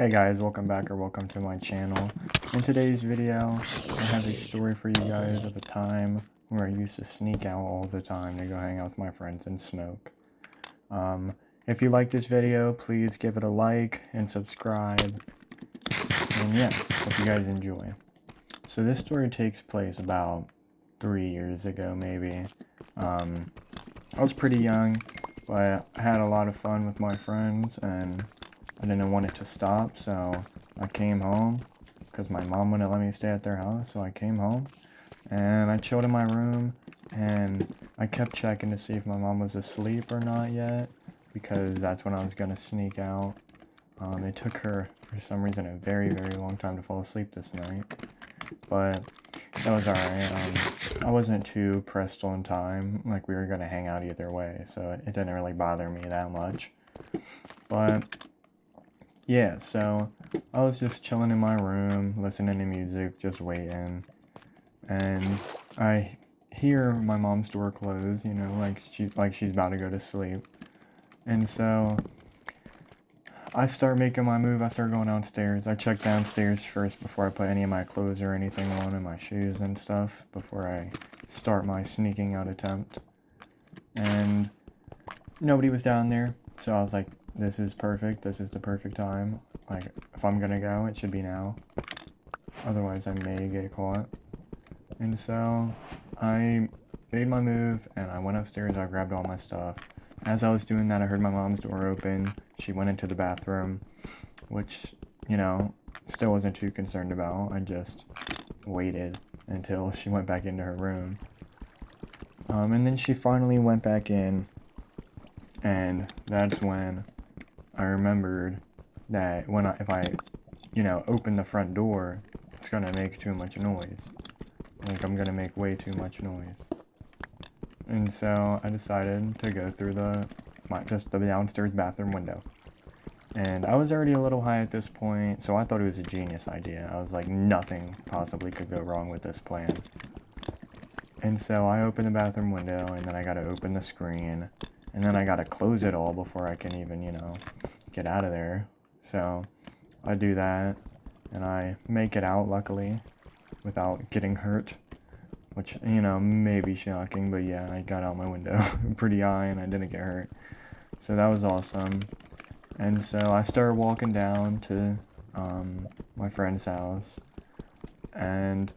Hey guys, welcome back or welcome to my channel. In today's video, I have a story for you guys of a time where I used to sneak out all the time to go hang out with my friends and smoke. If you like this video, please give it a like and subscribe. And yeah, hope you guys enjoy. So this story takes place about 3 years ago maybe. I was pretty young, but I had a lot of fun with my friends and I didn't want it to stop, so I came home because my mom wouldn't let me stay at their house. So I came home and I chilled in my room and I kept checking to see if my mom was asleep or not yet, because that's when I was gonna sneak out. It took her, for some reason, a very, very long time to fall asleep this night, but that was alright. I wasn't too pressed on time, like we were gonna hang out either way, so it didn't really bother me that much. But yeah, so I was just chilling in my room, listening to music, just waiting, and I hear my mom's door close, you know, like she's about to go to sleep. And so I start making my move. I start going downstairs. I check downstairs first before I put any of my clothes or anything on, and my shoes and stuff, before I start my sneaking out attempt. And nobody was down there, so I was like, this is perfect. This is the perfect time. Like, if I'm gonna go, it should be now. Otherwise, I may get caught. And so I made my move and I went upstairs. I grabbed all my stuff. As I was doing that, I heard my mom's door open. She went into the bathroom, which, you know, still wasn't too concerned about. I just waited until she went back into her room. And then she finally went back in, and that's when I remembered that if I, open the front door, it's gonna make too much noise. Like, I'm gonna make way too much noise. And so I decided to go through the downstairs bathroom window. And I was already a little high at this point, so I thought it was a genius idea. I was like, nothing possibly could go wrong with this plan. And so I opened the bathroom window, and then I gotta open the screen, and then I gotta close it all before I can even, get out of there. So I do that, and I make it out, luckily, without getting hurt, which, may be shocking, but yeah, I got out my window pretty high, and I didn't get hurt. So that was awesome. And so I started walking down to my friend's house, and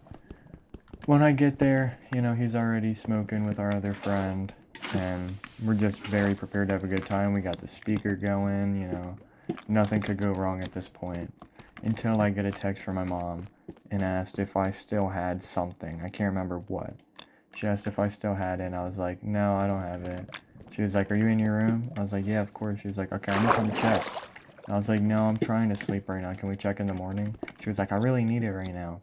when I get there, he's already smoking with our other friend, and we're just very prepared to have a good time. We got the speaker going, nothing could go wrong at this point, until I get a text from my mom and asked if I still had something. I can't remember what. She asked if I still had it, and I was like, no, I don't have it. She was like, are you in your room? I was like, yeah, of course. She was like, okay, I'm gonna come check. And I was like, no, I'm trying to sleep right now. Can we check in the morning? She was like, I really need it right now.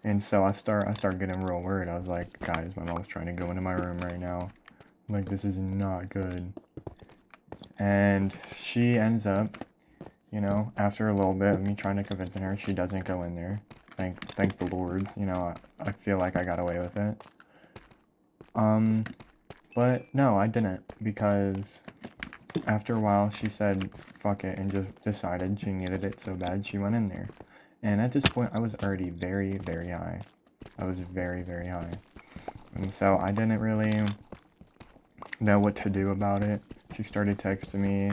And so I start getting real worried. I was like, guys, my mom's trying to go into my room right now. Like, this is not good. And she ends up, after a little bit of me trying to convince her, she doesn't go in there. Thank the Lord. I feel like I got away with it. But no, I didn't, because after a while she said fuck it and just decided she needed it so bad she went in there. And at this point I was already very, very high. I was very, very high. And so I didn't really know what to do about it. She started texting me,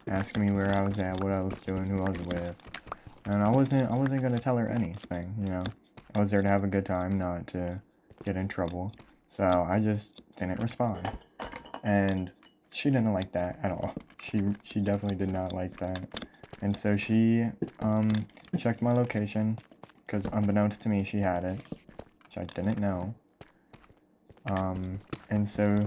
asking me where I was at, what I was doing, who I was with. And I wasn't gonna tell her anything, I was there to have a good time, not to get in trouble. So I just didn't respond. And she didn't like that at all. She definitely did not like that. And so she checked my location, because unbeknownst to me she had it, which I didn't know. And so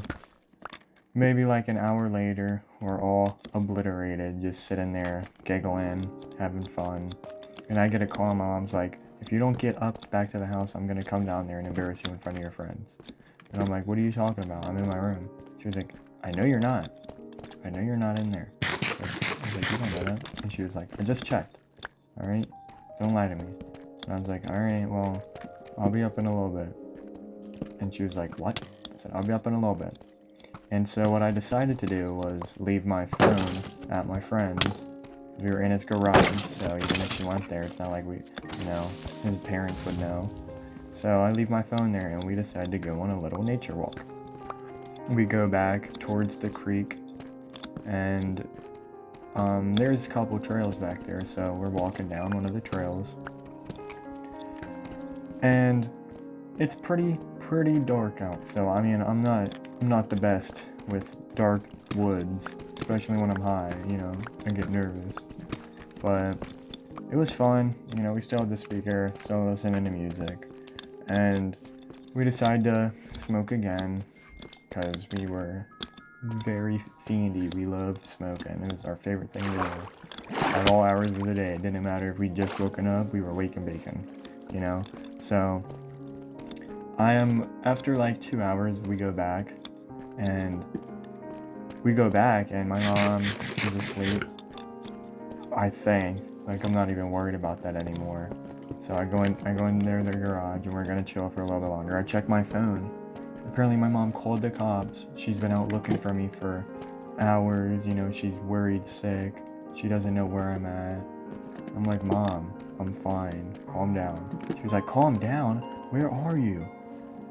maybe like an hour later, we're all obliterated, just sitting there, giggling, having fun. And I get a call, and my mom's like, if you don't get up back to the house, I'm gonna come down there and embarrass you in front of your friends. And I'm like, what are you talking about? I'm in my room. She was like, I know you're not. I know you're not in there. I was like, you don't know that. And she was like, I just checked. Alright? Don't lie to me. And I was like, alright, well, I'll be up in a little bit. And she was like, what? I said, I'll be up in a little bit. And so what I decided to do was leave my phone at my friend's We were in his garage, so even if he went there, it's not like his parents would know. So I leave my phone there, and we decide to go on a little nature walk. We go back towards the creek, and there's a couple trails back there, so we're walking down one of the trails. And it's pretty dark out, so I mean, I'm not the best with dark woods, especially when I'm high, I get nervous. But it was fun, we still had the speaker, still listening to music, and we decided to smoke again, because we were very fiendy. We loved smoking. It was our favorite thing to do. At all hours of the day. It didn't matter if we just woken up, we were waking bacon, So, after like 2 hours, we go back, and my mom is asleep, I think. Like, I'm not even worried about that anymore. So I go in their garage, and we're gonna chill for a little bit longer. I check my phone. Apparently my mom called the cops. She's been out looking for me for hours, she's worried sick. She doesn't know where I'm at. I'm like, Mom, I'm fine. Calm down. She was like, calm down? Where are you?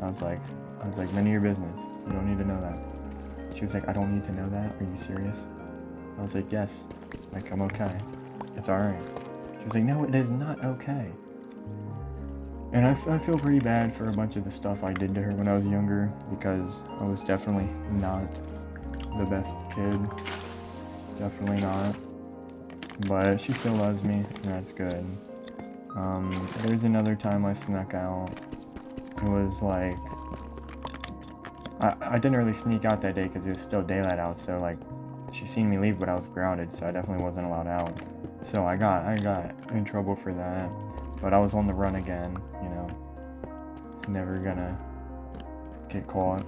I was like, none of your business. You don't need to know that. She was like, I don't need to know that? Are you serious? I was like, yes. Like, I'm okay. It's alright. She was like, no, it is not okay. And I feel pretty bad for a bunch of the stuff I did to her when I was younger, because I was definitely not the best kid. Definitely not. But she still loves me, and that's good. There's another time I snuck out. It was like, I didn't really sneak out that day because it was still daylight out, so like, she seen me leave, but I was grounded, so I definitely wasn't allowed out. So I got in trouble for that. But I was on the run again, never gonna get caught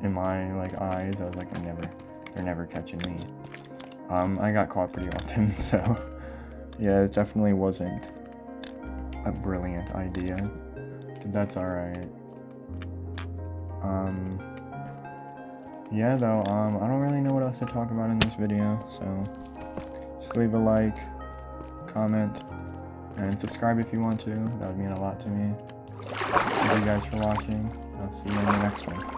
in my eyes. I was like, they're never catching me. I got caught pretty often, so yeah, it definitely wasn't a brilliant idea. But that's alright. Yeah though, I don't really know what else to talk about in this video, so just leave a like, comment, and subscribe if you want to. That would mean a lot to me. Thank you guys for watching. I'll see you in the next one.